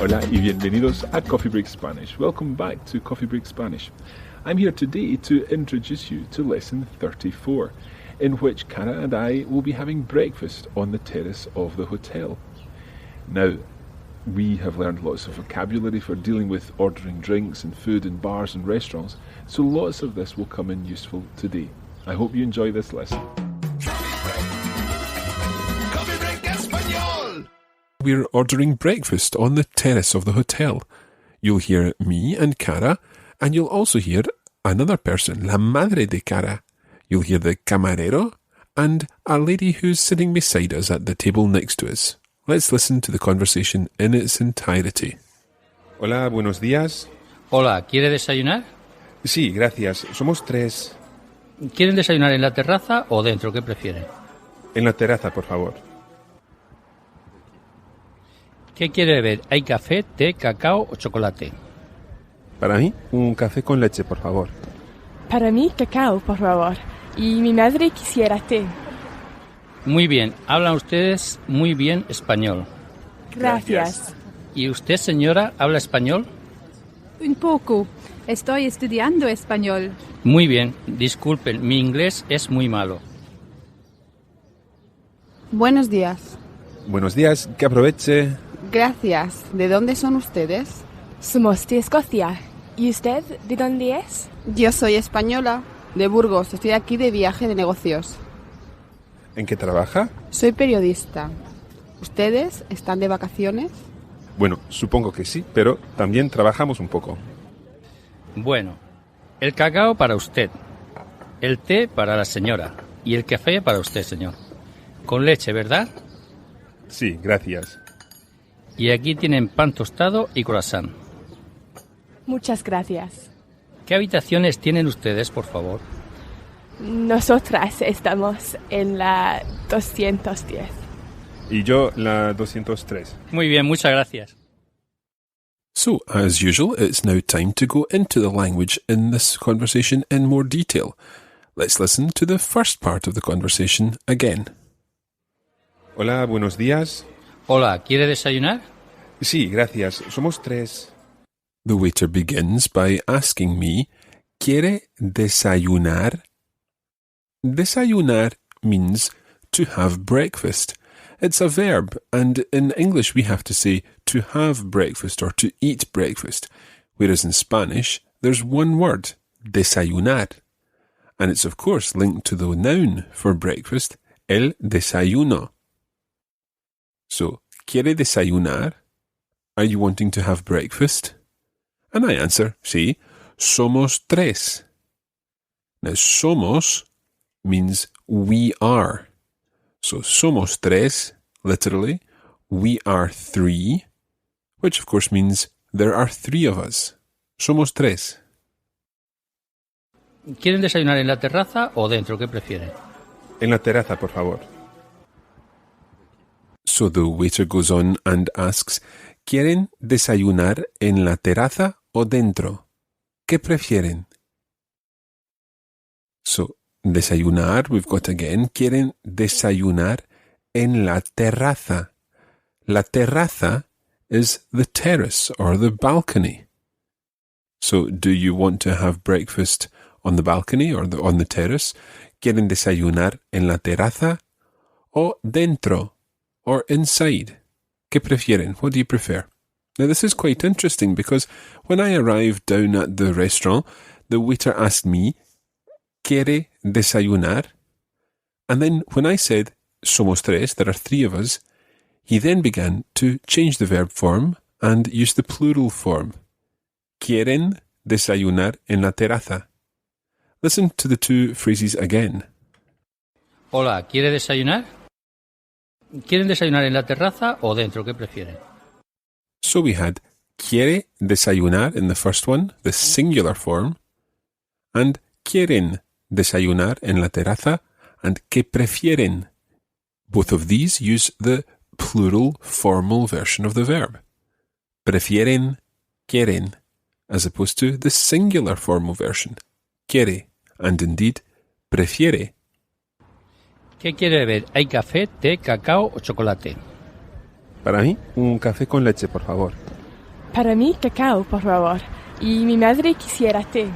Hola y bienvenidos a Coffee Break Spanish. Welcome back to Coffee Break Spanish. I'm here today to introduce you to lesson 34, in which Cara and I will be having breakfast on the terrace of the hotel. Now, we have learned lots of vocabulary for dealing with ordering drinks and food in bars and restaurants, so lots of this will come in useful today. I hope you enjoy this lesson. We're ordering breakfast on the terrace of the hotel. You'll hear me and Cara, and you'll also hear another person, la madre de Cara. You'll hear the camarero and a lady who's sitting beside us at the table next to us. Let's listen to the conversation in its entirety. Hola, buenos días. Hola, ¿quiere desayunar? Sí, gracias. Somos 3. ¿Quieren desayunar en la terraza o dentro? ¿Qué prefieren? En la terraza, por favor. ¿Qué quiere beber? ¿Hay café, té, cacao o chocolate? Para mí, un café con leche, por favor. Para mí, cacao, por favor. Y mi madre quisiera té. Muy bien, hablan ustedes muy bien español. Gracias. ¿Y usted, señora, habla español? Un poco. Estoy estudiando español. Muy bien, disculpen, mi inglés es muy malo. Buenos días. Buenos días, que aproveche. Gracias. ¿De dónde son ustedes? Somos de Escocia. ¿Y usted de dónde es? Yo soy española, de Burgos. Estoy aquí de viaje de negocios. ¿En qué trabaja? Soy periodista. ¿Ustedes están de vacaciones? Bueno, supongo que sí, pero también trabajamos un poco. Bueno, el cacao para usted, el té para la señora y el café para usted, señor. Con leche, ¿verdad? Sí, gracias. Y aquí tienen pan tostado y croissant. Muchas gracias. ¿Qué habitaciones tienen ustedes, por favor? Nosotras estamos en la 210. Y yo la 203. Muy bien, muchas gracias. So, as usual, it's now time to go into the language in this conversation in more detail. Let's listen to the first part of the conversation again. Hola, buenos días. Hola, ¿quiere desayunar? Sí, gracias. Somos 3. The waiter begins by asking me, ¿Quiere desayunar? Desayunar means to have breakfast. It's a verb, and in English we have to say to have breakfast or to eat breakfast, whereas in Spanish there's one word, desayunar, and it's of course linked to the noun for breakfast, el desayuno. So, ¿quiere desayunar? Are you wanting to have breakfast? And I answer, sí, somos 3. Now, somos means we are. So, somos 3, literally, we are 3, which of course means there are 3 of us. Somos 3. ¿Quieren desayunar en la terraza o dentro? ¿Qué prefieren? En la terraza, por favor. So the waiter goes on and asks, ¿Quieren desayunar en la terraza o dentro? ¿Qué prefieren? So, desayunar, we've got again, ¿Quieren desayunar en la terraza? La terraza is the terrace or the balcony. So, do you want to have breakfast on the balcony or on the terrace? ¿Quieren desayunar en la terraza o dentro? Or inside? ¿Qué prefieren? What do you prefer? Now this is quite interesting because when I arrived down at the restaurant, the waiter asked me, ¿Quiere desayunar? And then when I said, somos 3, there are 3 of us, he then began to change the verb form and use the plural form. ¿Quieren desayunar en la terraza? Listen to the 2 phrases again. Hola, ¿quiere desayunar? ¿Quieren desayunar en la terraza o dentro? ¿Qué prefieren? So we had quiere desayunar in the first one, the singular form, and quieren desayunar en la terraza, and ¿qué prefieren? Both of these use the plural formal version of the verb. Prefieren, quieren, as opposed to the singular formal version, quiere, and indeed, prefiere. ¿Qué quiere beber? ¿Hay café, té, cacao o chocolate? Para mí, un café con leche, por favor. Para mí, cacao, por favor. Y mi madre quisiera té.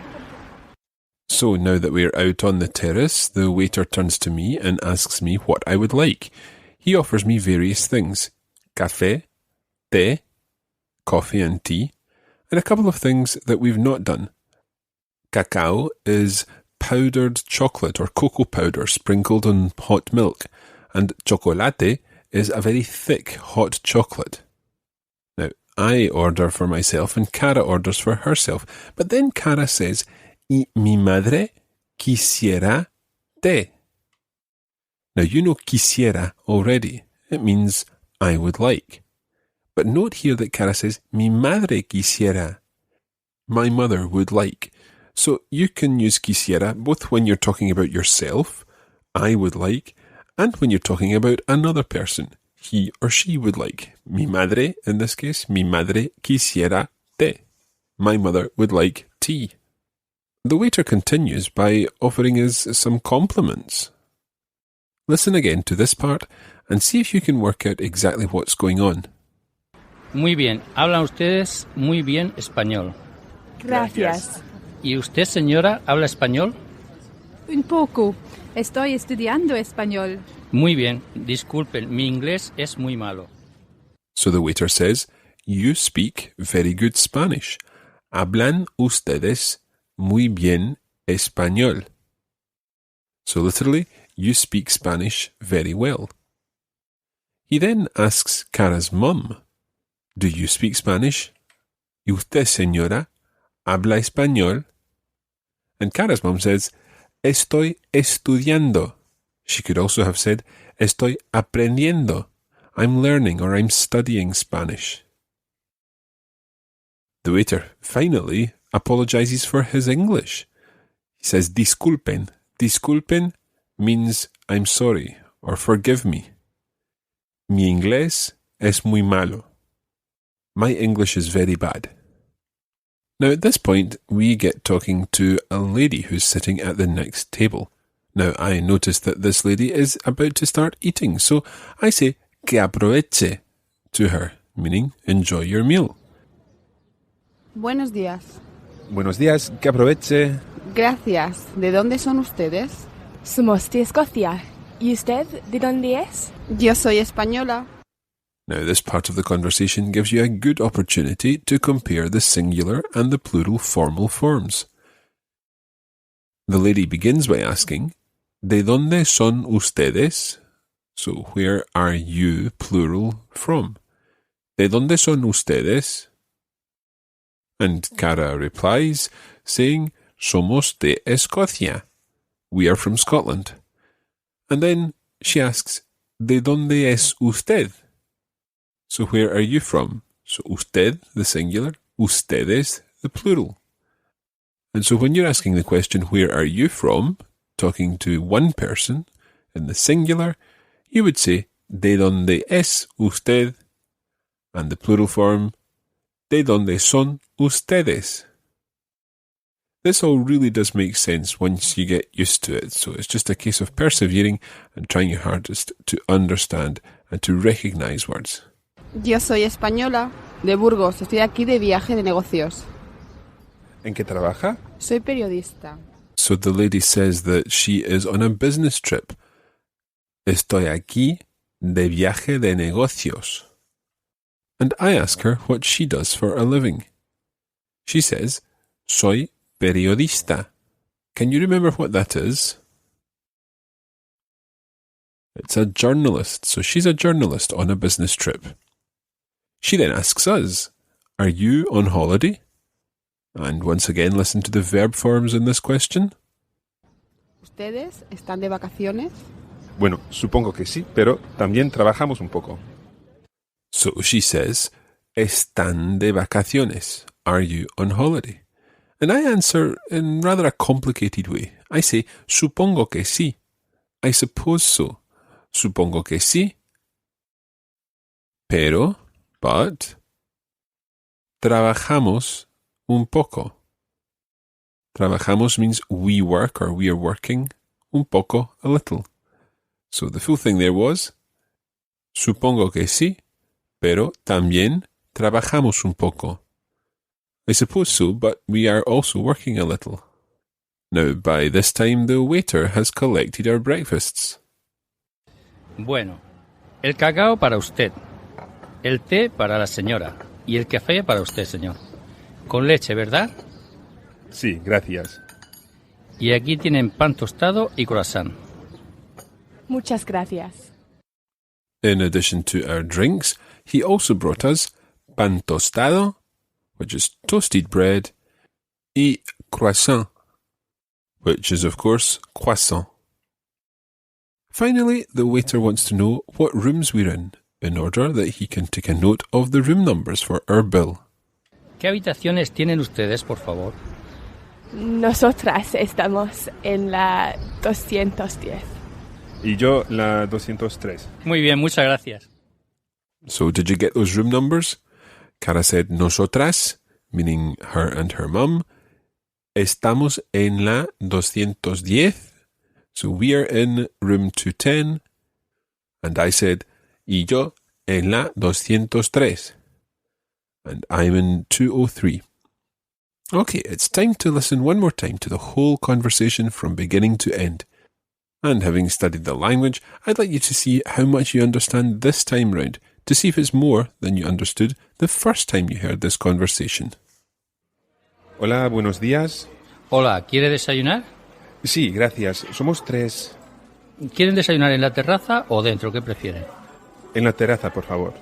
So now that we're out on the terrace, the waiter turns to me and asks me what I would like. He offers me various things: café, té, coffee and tea, and a couple of things that we've not done. Cacao is powdered chocolate or cocoa powder sprinkled on hot milk, and chocolate is a very thick hot chocolate. Now, I order for myself and Cara orders for herself, but then Cara says, y mi madre quisiera té. Now, you know quisiera already. It means I would like. But note here that Cara says, mi madre quisiera. My mother would like. So you can use quisiera both when you're talking about yourself, I would like, and when you're talking about another person, he or she would like. Mi madre, in this case, mi madre quisiera té. My mother would like tea. The waiter continues by offering us some compliments. Listen again to this part and see if you can work out exactly what's going on. Muy bien, hablan ustedes muy bien español. Gracias. ¿Y usted, señora, habla español? Un poco. Estoy estudiando español. Muy bien, disculpen, mi inglés es muy malo. So the waiter says, you speak very good Spanish. Hablan ustedes muy bien español. So literally, you speak Spanish very well. He then asks Cara's mum, do you speak Spanish? ¿Y usted, señora, habla español? And Cara's mum says, estoy estudiando. She could also have said, estoy aprendiendo. I'm learning or I'm studying Spanish. The waiter finally apologizes for his English. He says, disculpen. Disculpen means I'm sorry or forgive me. Mi inglés es muy malo. My English is very bad. Now at this point, we get talking to a lady who's sitting at the next table. Now I notice that this lady is about to start eating, so I say, que aproveche to her, meaning enjoy your meal. Buenos días. Buenos días, que aproveche. Gracias. ¿De dónde son ustedes? Somos de Escocia. ¿Y usted de dónde es? Yo soy española. Now this part of the conversation gives you a good opportunity to compare the singular and the plural formal forms. The lady begins by asking, ¿De dónde son ustedes? So where are you, plural, from? ¿De dónde son ustedes? And Cara replies, saying, Somos de Escocia. We are from Scotland. And then she asks, ¿De dónde es usted? So where are you from? So usted, the singular, ustedes, the plural. And so when you're asking the question, where are you from, talking to one person, in the singular, you would say, ¿De dónde es usted? And the plural form, ¿De dónde son ustedes? This all really does make sense once you get used to it, so it's just a case of persevering and trying your hardest to understand and to recognize words. Yo soy española, de Burgos. Estoy aquí de viaje de negocios. ¿En qué trabaja? Soy periodista. So the lady says that she is on a business trip. Estoy aquí de viaje de negocios. And I ask her what she does for a living. She says, soy periodista. Can you remember what that is? It's a journalist. So she's a journalist on a business trip. She then asks us, are you on holiday? And once again, listen to the verb forms in this question. ¿Ustedes están de vacaciones? Bueno, supongo que sí, pero también trabajamos un poco. So she says, están de vacaciones. Are you on holiday? And I answer in rather a complicated way. I say, supongo que sí. I suppose so. Supongo que sí. Pero, but, trabajamos un poco. Trabajamos means we work or we are working. Un poco, a little. So the full thing there was, supongo que sí, pero también trabajamos un poco. I suppose so, but we are also working a little. Now, by this time, the waiter has collected our breakfasts. Bueno, el cacao para usted, el té para la señora y el café para usted, señor. Con leche, ¿verdad? Sí, gracias. Y aquí tienen pan tostado y croissant. Muchas gracias. In addition to our drinks, he also brought us pan tostado, which is toasted bread, y croissant, which is, of course, croissant. Finally, the waiter wants to know what rooms we're in order that he can take a note of the room numbers for our bill. ¿Qué habitaciones tienen ustedes, por favor? Nosotras estamos en la 210. Y yo la 203. Muy bien, muchas gracias. So did you get those room numbers? Cara said nosotras, meaning her and her mum. Estamos en la 210. So we are in room 210. And I said, y yo en la 203. And I'm in 203. Okay, it's time to listen one more time to the whole conversation from beginning to end. And having studied the language, I'd like you to see how much you understand this time round, to see if it's more than you understood the first time you heard this conversation. Hola, buenos días. Hola, ¿quiere desayunar? Sí, gracias. Somos 3. ¿Quieren desayunar en la terraza o dentro? ¿Qué prefieren? En la terraza, por favor.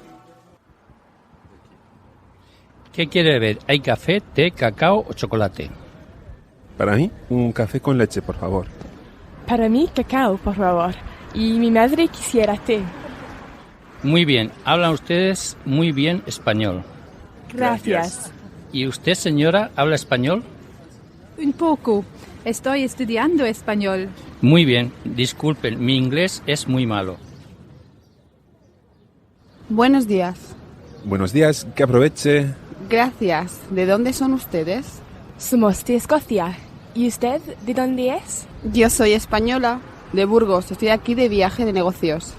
¿Qué quiere beber? ¿Hay café, té, cacao o chocolate? Para mí, un café con leche, por favor. Para mí, cacao, por favor. Y mi madre quisiera té. Muy bien, hablan ustedes muy bien español. Gracias. ¿Y usted, señora, habla español? Un poco. Estoy estudiando español. Muy bien, disculpen, mi inglés es muy malo. Buenos días. Buenos días, que aproveche. Gracias. ¿De dónde son ustedes? Somos de Escocia. ¿Y usted de dónde es? Yo soy española, de Burgos. Estoy aquí de viaje de negocios.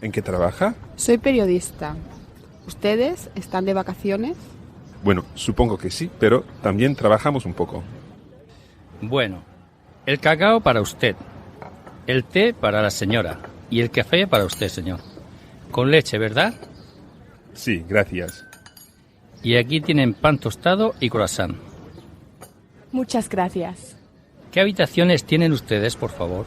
¿En qué trabaja? Soy periodista. ¿Ustedes están de vacaciones? Bueno, supongo que sí, pero también trabajamos un poco. Bueno, el cacao para usted, el té para la señora y el café para usted, señor. Con leche, ¿verdad? Sí, gracias. Y aquí tienen pan tostado y croissant. Muchas gracias. ¿Qué habitaciones tienen ustedes, por favor?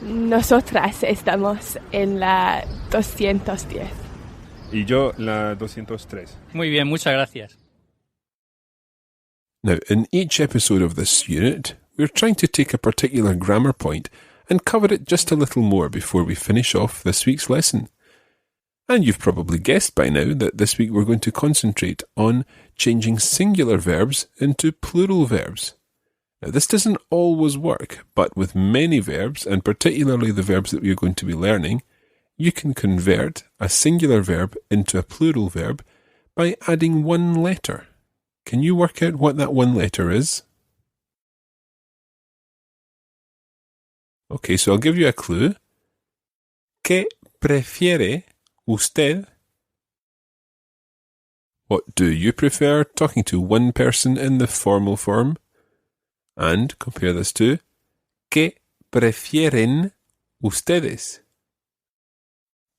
Nosotras estamos en la 210. Y yo la 203. Muy bien, muchas gracias. Now, in each episode of this unit, we're trying to take a particular grammar point and cover it just a little more before we finish off this week's lesson. And you've probably guessed by now that this week we're going to concentrate on changing singular verbs into plural verbs. Now, this doesn't always work, but with many verbs, and particularly the verbs that we're going to be learning, you can convert a singular verb into a plural verb by adding one letter. Can you work out what that one letter is? Okay, so I'll give you a clue. ¿Qué prefiere usted? What do you prefer? Talking to one person in the formal form. And compare this to ¿Qué prefieren ustedes?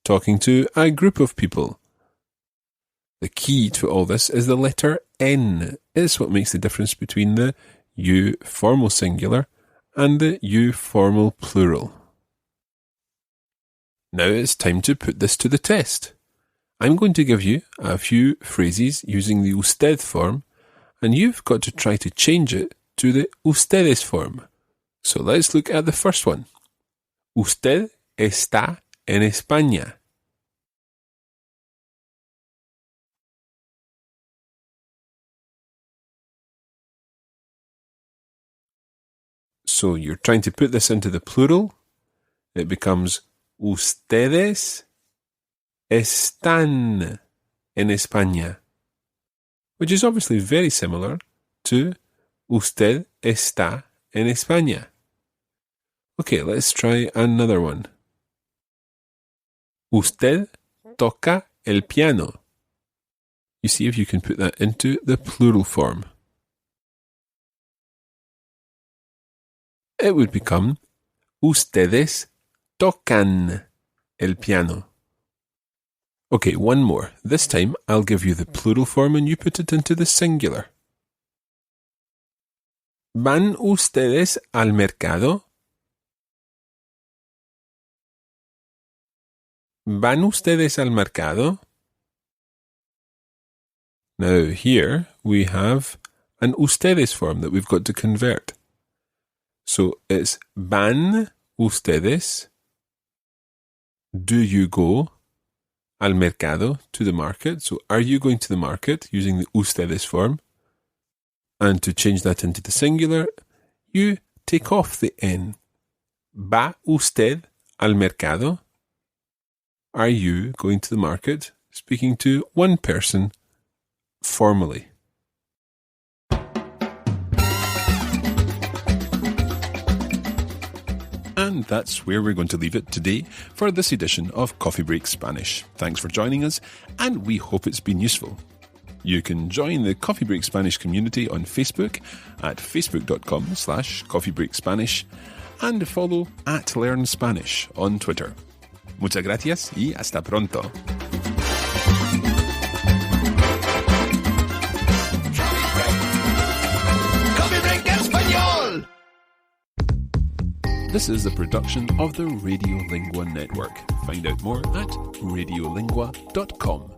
Talking to a group of people. The key to all this is the letter N. It's what makes the difference between the you formal singular and the you formal plural. Now it's time to put this to the test. I'm going to give you a few phrases using the usted form, and you've got to try to change it to the ustedes form. So let's look at the first one. Usted está en España. So you're trying to put this into the plural. It becomes ustedes están en España, which is obviously very similar to usted está en España. Okay, let's try another one. Usted toca el piano. you see if you can put that into the plural form. It would become ustedes tocan el piano. Okay, one more. This time I'll give you the plural form and you put it into the singular. ¿Van ustedes al mercado? ¿Van ustedes al mercado? Now here we have an ustedes form that we've got to convert. So it's ¿van ustedes? Do you go al mercado, to the market? So are you going to the market using the ustedes form? And to change that into the singular, you take off the N. ¿Va usted al mercado? Are you going to the market? Speaking to one person formally. And that's where we're going to leave it today for this edition of Coffee Break Spanish. Thanks for joining us, and we hope it's been useful. You can join the Coffee Break Spanish community on Facebook at facebook.com/coffeebreakspanish and follow @LearnSpanish on Twitter. Muchas gracias y hasta pronto. Coffee Break Español! This is a production of the Radiolingua Network. Find out more at radiolingua.com.